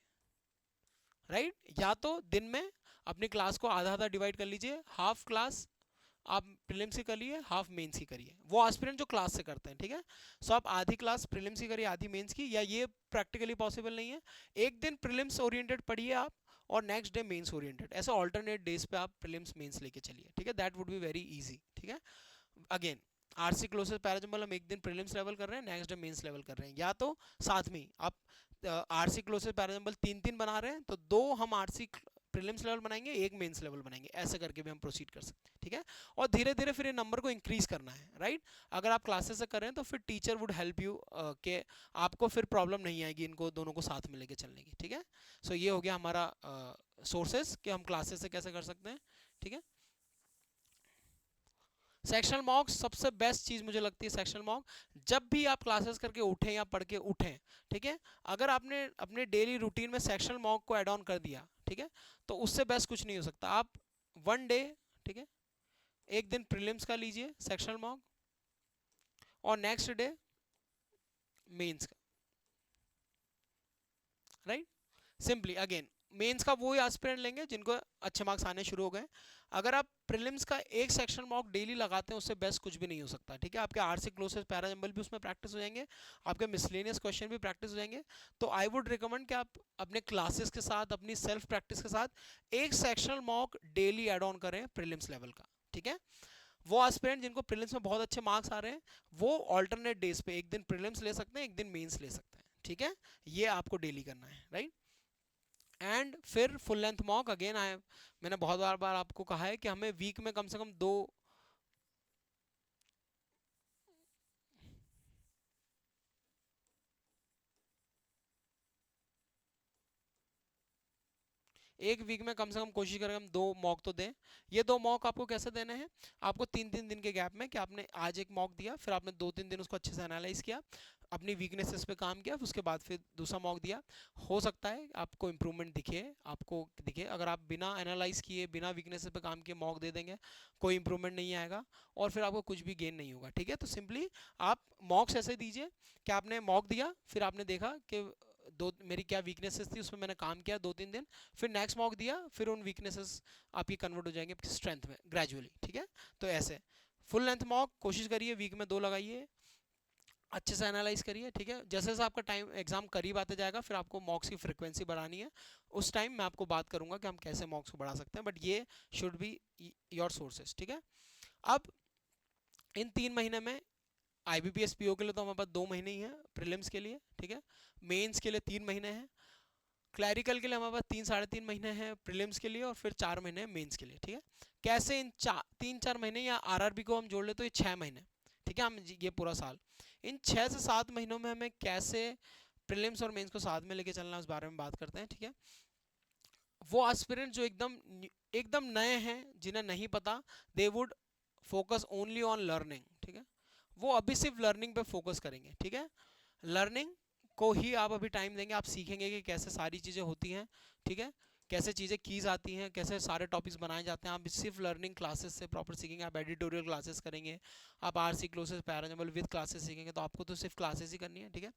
राइट। या तो दिन में अपनी क्लास को आधा आधा डिवाइड कर लीजिए, हाफ क्लास आप प्रीलिम्स की करिए, हाफ मेंस की करिए, वो एस्पिरेंट जो क्लास से करते हैं, ठीक है। सो आप आधी क्लास प्रीलिम्स की करिए, आधी मेंस की, या ये प्रैक्टिकली पॉसिबल नहीं है, एक दिन प्रीलिम्स ओरिएंटेड पढ़िए आप और नेक्स्ट डे मेंस ओरिएंटेड, ऐसे ऑल्टरनेट डेज पे आप प्रीलिम्स मेंस लेके चलिए, ठीक है। That would be very easy, ठीक है। अगेन आरसी क्लोसेस पैराजम्बल हम एक दिन प्रीलिम्स लेवल कर रहे हैं, नेक्स्ट डे मेंस लेवल कर रहे हैं, या तो साथ में आप आरसी क्लोसेस पैराजम्बल 3-3 बना रहे हैं तो 2 हम आरसी प्रीलिम्स लेवल बनाएंगे, एक मेंस लेवल बनाएंगे, ऐसे करके भी हम प्रोसीड कर सकते हैं, ठीक है। और धीरे धीरे फिर ये नंबर को इंक्रीज करना है, राइट। अगर आप क्लासेस से करें तो फिर टीचर वुड हेल्प यू कि आपको फिर प्रॉब्लम नहीं आएगी इनको दोनों को साथ में लेके चलने की, ठीक है। सो ये हो गया हमारा सोर्सेस कि हम क्लासेस से कैसे कर सकते हैं, ठीक है। सेक्शनल मॉक सबसे बेस्ट चीज मुझे लगती है, सेक्शनल मॉक जब भी आप क्लासेस करके उठें या पढ़ के उठें, ठीक है, अगर आपने अपने डेली रूटीन में सेक्शनल मॉक को ऐड ऑन कर दिया, ठीक है, तो उससे बेस्ट कुछ नहीं हो सकता। आप वन डे, ठीक है, एक दिन प्रीलिम्स का लीजिए सेक्शनल मॉक और नेक्स्ट डे मेंस का, राइट। सिंपली अगेन मेंस का वही एस्पिरेंट लेंगे जिनको अच्छे मार्क्स आने शुरू हो गए। अगर आप प्रीलिम्स का एक सेक्शन मॉक डेली लगाते हैं उससे बेस्ट कुछ भी नहीं हो सकता, ठीक है। आपके आरसी क्लोसेस पैराजम्बल भी उसमें प्रैक्टिस हो जाएंगे, आपके मिसलेनियस क्वेश्चन भी प्रैक्टिस हो जाएंगे। तो आई वुड रिकमेंड कि आप अपने क्लासेस के साथ अपनी सेल्फ प्रैक्टिस के साथ एक sectional mock daily add on करें प्रीलिम्स लेवल का, ठीक है। वो एस्पिरेंट जिनको प्रीलिम्स में बहुत अच्छे मार्क्स आ रहे हैं वो ऑल्टरनेट डेज पे एक दिन प्रीलिम्स ले सकते हैं, एक दिन मेंस ले सकते हैं, ठीक है। ये आपको डेली करना है, राइट। एंड फिर फुल लेंथ मॉक अगेन आए, मैंने बहुत बार बार आपको कहा है कि हमें वीक में कम से कम 2, एक वीक में कम से कम कोशिश करें हम 2 मॉक तो दें। ये 2 मॉक आपको कैसे देने हैं, आपको 3-3 दिन के गैप में, कि आपने आज एक मॉक दिया, फिर आपने 2-3 दिन उसको अच्छे से एनालाइज किया, अपनी वीकनेसेस पे काम किया, उसके बाद फिर दूसरा मॉक दिया। हो सकता है आपको इंप्रूवमेंट दिखे, आपको दिखे। अगर आप बिना एनालाइज किए बिना वीकनेसेस पे काम किए मॉक दे देंगे, कोई इंप्रूवमेंट नहीं आएगा और फिर आपको कुछ भी गेन नहीं होगा, ठीक है। तो सिंपली आप मॉक्स ऐसे दीजिए कि आपने मॉक दिया, फिर आपने देखा कि दो मेरी क्या वीकनेसेस थी उसमें मैंने काम किया 2-3 दिन, फिर नेक्स्ट मॉक दिया, फिर उन वीकनेसेस आपकी कन्वर्ट हो जाएंगे आपकी स्ट्रेंथ में ग्रेजुअली, ठीक है। तो ऐसे फुल लेंथ मॉक कोशिश करिए वीक में 2 लगाइए, अच्छे से एनालाइज करिए, ठीक है। जैसे जैसे आपका टाइम एग्जाम करीब आते जाएगा फिर आपको मॉक्स की फ्रिक्वेंसी बढ़ानी है, उस टाइम मैं आपको बात करूंगा कि हम कैसे मॉक्स को बढ़ा सकते हैं, बट ये शुड बी योर सोर्सेस, ठीक है। अब इन 3 महीने में IBPS PO के लिए तो हमारे पास 2 महीने ही है, प्रीलिम्स के लिए, ठीक है, मेंस के लिए 3 महीने हैं, क्लैरिकल के लिए हमारे पास 3-3.5 महीने हैं प्रीलिम्स के लिए, और फिर 4 महीने हैं मेंस के लिए, ठीक है। कैसे इन 3-4 महीने या RRB को हम जोड़ ले तो ये 6 महीने, ठीक है, हम ये पूरा साल, इन 6 से 7 महीनों में हमें कैसे प्रीलिम्स और मेंस को साथ में लेके चलना है उस बारे में बात करते हैं, ठीक है। वो एस्पिरेंट जो एकदम एकदम नए हैं जिन्हें नहीं पता, they would focus only on learning, ठीक है। वो अभी सिर्फ लर्निंग पे फोकस करेंगे, ठीक है। लर्निंग को ही आप अभी टाइम देंगे, आप सीखेंगे कि कैसे सारी चीज़ें होती हैं, ठीक है, कैसे चीज़ें कीज आती हैं, कैसे सारे टॉपिक्स बनाए जाते हैं। आप सिर्फ लर्निंग क्लासेस से प्रॉपर सीखेंगे, आप एडिटोरियल क्लासेस करेंगे, आप RC closes parajumble with classes सीखेंगे, तो आपको तो सिर्फ क्लासेस ही करनी है, ठीक है।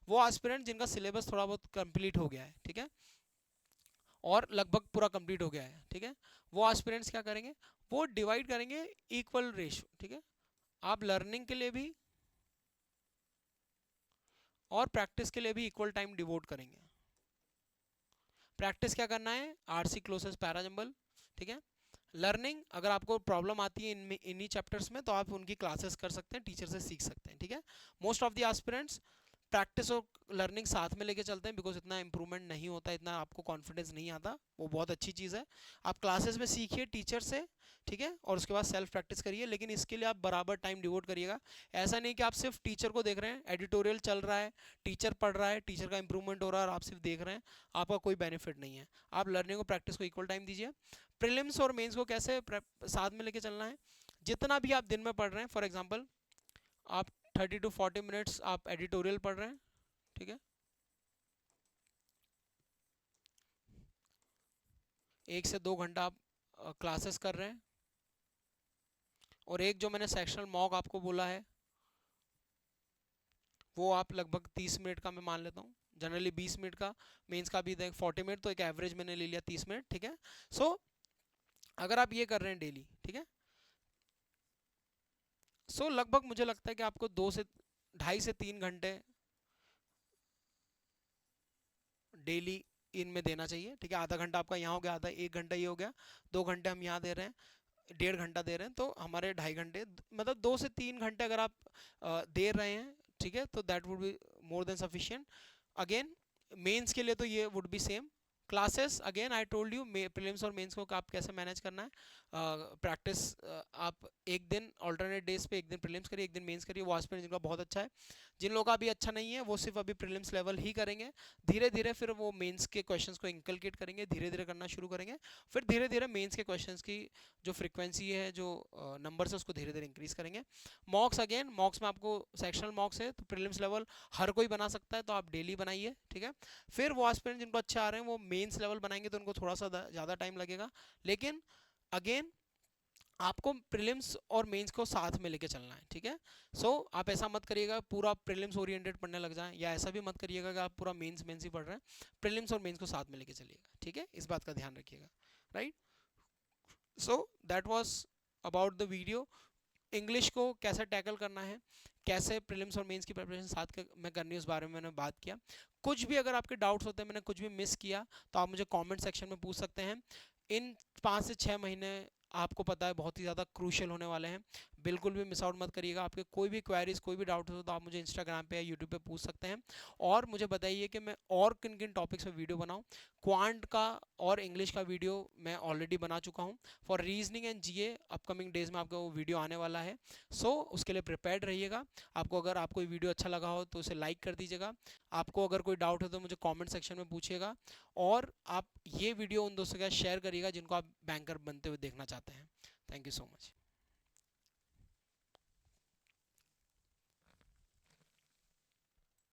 वो एस्पिरेंट जिनका सिलेबस थोड़ा बहुत कंप्लीट हो गया है, ठीक है, और लगभग पूरा कंप्लीट हो गया है, ठीक है। वो एस्पिरेंट्स क्या करेंगे, वो डिवाइड करेंगे इक्वल रेशियो, ठीक है। आप लर्निंग के लिए भी और प्रैक्टिस के लिए भी इक्वल टाइम डिवोट करेंगे। प्रैक्टिस क्या करना है, आरसी क्लोसेस पैराजंबल, ठीक है। लर्निंग, अगर आपको प्रॉब्लम आती है इनमें इन्हीं चैप्टर्स में तो आप उनकी क्लासेस कर सकते हैं, टीचर से सीख सकते हैं, ठीक है। Most of the aspirants practice और लर्निंग साथ में लेके चलते हैं, बिकॉज इतना इंप्रूवमेंट नहीं होता, इतना आपको कॉन्फिडेंस नहीं आता, वो बहुत अच्छी चीज़ है। आप क्लासेस में सीखिए टीचर से, ठीक है, और उसके बाद सेल्फ प्रैक्टिस करिए, लेकिन इसके लिए आप बराबर टाइम डिवोट करिएगा। ऐसा नहीं कि आप सिर्फ टीचर को देख रहे हैं, एडिटोरियल चल रहा है, टीचर पढ़ रहा है, टीचर का इंप्रूवमेंट हो रहा है और आप सिर्फ देख रहे हैं, आपका कोई बेनिफिट नहीं है। आप लर्निंग और प्रैक्टिस को इक्वल टाइम दीजिए। प्रीलिम्स और मेंस को कैसे साथ में लेके चलना है, जितना भी आप दिन में पढ़ रहे हैं, फॉर एग्जांपल आप 30 to 40 मिनट्स आप एडिटोरियल पढ़ रहे हैं, ठीक है, 1 से 2 घंटा आप क्लासेस कर रहे हैं, और एक जो मैंने सेक्शनल मॉक आपको बोला है वो आप लगभग 30 मिनट का मैं मान लेता हूँ, जनरली 20 मिनट का, मेंस का भी 40 मिनट, तो एक एवरेज मैंने ले लिया 30 मिनट, ठीक है। सो अगर आप ये कर रहे हैं डेली, ठीक है, सो लगभग मुझे लगता है कि आपको 2 से 2.5 से 3 घंटे डेली इनमें देना चाहिए, ठीक है। आधा घंटा आपका यहाँ हो गया, आधा 1 घंटा ये हो गया, 2 घंटे हम यहाँ दे रहे हैं, 1.5 घंटा दे रहे हैं, तो हमारे 2.5 घंटे, मतलब 2 से 3 घंटे अगर आप दे रहे हैं, ठीक है, तो that would be more than sufficient. Again mains के लिए तो ये would be same classes. Again I told you prelims और मेंस को आप कैसे मैनेज करना है। प्रैक्टिस आप एक दिन ऑल्टरनेट डेज पे, एक दिन प्रीलिम्स करिए, एक दिन मेंस करिए, वो एस्पिरेंट जिनका बहुत अच्छा है। जिन लोगों का भी अच्छा नहीं है वो सिर्फ अभी प्रीलिम्स लेवल ही करेंगे, धीरे धीरे फिर वो मेंस के क्वेश्चंस को इंकलकेट करेंगे, धीरे धीरे करना शुरू करेंगे, फिर धीरे धीरे मेंस के क्वेश्चंस की जो फ्रीक्वेंसी है, जो नंबर्स है, उसको धीरे धीरे इंक्रीज करेंगे। मॉक्स, अगेन मॉक्स में आपको सेक्शनल मॉक्स है तो प्रीलिम्स लेवल हर कोई बना सकता है, तो आप डेली बनाइए, ठीक है। फिर वो एस्पिरेंट जिनको अच्छे आ रहे हैं वो मेंस लेवल बनाएंगे तो उनको थोड़ा सा ज़्यादा टाइम लगेगा, लेकिन अगेन आपको प्रीलिम्स और मेंस को साथ में लेके चलना है, ठीक है। सो आप ऐसा मत करिएगा पूरा प्रीलिम्स ओरिएंटेड पढ़ने लग जाएं, या ऐसा भी मत करिएगा कि आप पूरा मेंस मेंस ही पढ़ रहे हैं, प्रीलिम्स और मेंस को साथ में लेके चलिएगा, ठीक है, इस बात का ध्यान रखिएगा, right. So that was about the video. English को कैसे टैकल करना है, कैसे प्रीलिम्स और मेंस की प्रिपरेशन साथ में करनी है, उस बारे में मैंने बात किया। कुछ भी अगर आपके डाउट्स होते हैं, मैंने कुछ भी मिस किया, तो आप मुझे कमेंट सेक्शन में पूछ सकते हैं। इन 5 से 6 महीने आपको पता है बहुत ही ज़्यादा क्रूशियल होने वाले हैं, बिल्कुल भी मिस आउट मत करिएगा। आपके कोई भी क्वेरीज, कोई भी डाउट हो तो आप मुझे इंस्टाग्राम पे या यूट्यूब पे पूछ सकते हैं, और मुझे बताइए कि मैं और किन किन टॉपिक्स पे वीडियो बनाऊं। क्वांट का और इंग्लिश का वीडियो मैं ऑलरेडी बना चुका हूं। For reasoning and GA upcoming days में आपका वो वीडियो आने वाला है, सो उसके लिए प्रिपेयर्ड रहिएगा। अगर आपको ये वीडियो अच्छा लगा हो तो उसे लाइक कर दीजिएगा। आपको अगर कोई डाउट हो तो मुझे कमेंट सेक्शन में पूछिएगा, और आप ये वीडियो उन दोस्तों के साथ शेयर करिएगा जिनको आप बैंकर बनते हुए देखना चाहते हैं। Thank you so much.